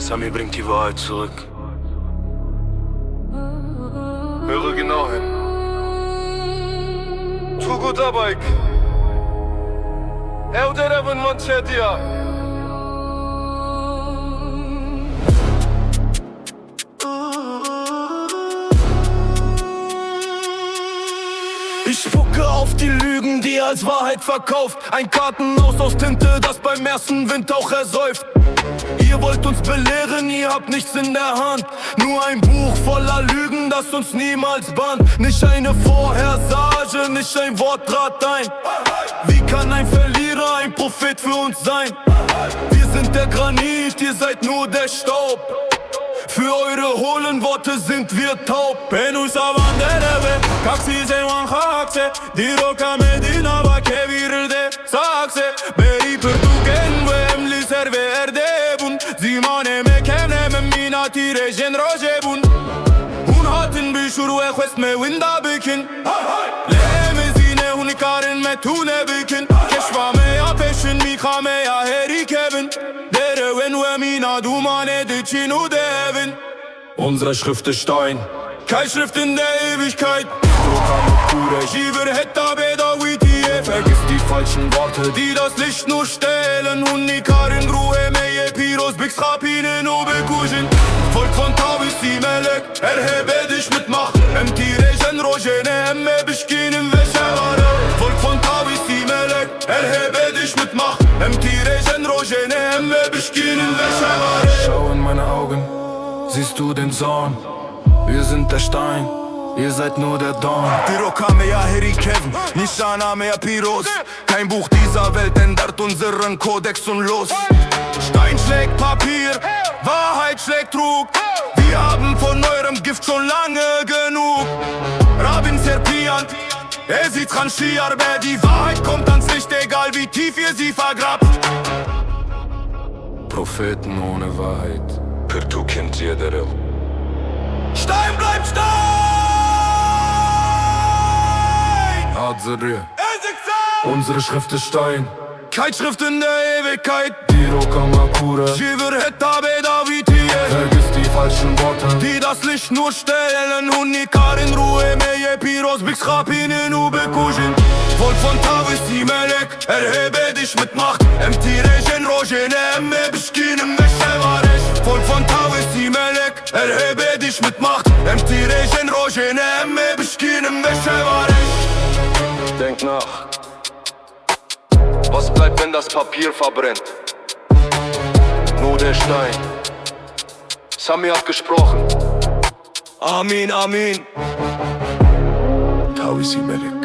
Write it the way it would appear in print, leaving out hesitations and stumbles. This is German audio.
Sami bringt die Wahrheit zurück. Höre genau hin. Tu gut Arbeit. Eu derevan manchetia. Ich spucke auf die Lügen, die als Wahrheit verkauft. Ein Kartenhaus aus Tinte, das beim ersten Wind auch ersäuft. Ihr wollt uns belehren, ihr habt nichts in der Hand. Nur ein Buch voller Lügen, das uns niemals bannt. Nicht eine Vorhersage, nicht ein Wort trat ein. Wie kann ein Verlierer ein Prophet für uns sein? Wir sind der Granit, ihr seid nur der Staub. Für eure hohlen Worte sind wir taub. Penus avandereve, kaksi se wan khakse, diroka medina va ke virde sakse. Beri për duken vem li serve erdebun, zimane me kemne me minati rejen rojebun. Hun hatin bishur we khwest me winda bikin. Le me zine hun ikarin me tune bikin. Keshva me ya peshin mi khame ya heri kevin. Dere wen we mina dumane de chinu devin. Unsere Schrift ist Stein, keine Schrift in der Ewigkeit. Vergiss die falschen Worte, die das Licht nur stehlen. Hunikarin Ruhe meye Piros Bix Rapinen Obekujin. Volk von Tavis die Melek, erhebe dich mit Macht. Emtirejen Rojene emme bishkinin ve şevare. Volk von Tavis die Melek, erhebe dich mit Macht. Emtirejen Rojene emme bishkinin ve şevare. Schau in meine Augen, siehst du den Zorn? Wir sind der Stein, ihr seid nur der Dorn. Pirokame ya Harry Kevin, Nishaname ya Piros. Kein Buch dieser Welt ändert unseren Kodex und los. Stein schlägt Papier, Wahrheit schlägt Trug. Wir haben von eurem Gift schon lange genug. Rabin Serpian, Ezid Khan Shiarbe. Die Wahrheit kommt ans Licht, egal wie tief ihr sie vergrabt. Propheten ohne Wahrheit, Pirtu kennt jeder. Stein bleibt Stein! Azere, unsere Schrift ist Stein. Keine Schrift in der Ewigkeit. Diroka Makura, Shiver Hetabe Davitie. vergiss die falschen Worte, Die das Licht nur stellen. Hunikarin Ruhe meye Piros Bix Rapinen Ubekujin. Volk von Tavis die Melek, erhebe dich mit Macht. Emtirejen Rojene emme bishkinem Veshevaresh. Volk von Tavis die Melek, erhebe dich mit Macht. Emtirejen Rojene emme bishkinem Veshevaresh. denk nach. Was bleibt, wenn das Papier verbrennt? Nur der Stein. Sami hat gesprochen. Amin, Amin. Tawisi Melek.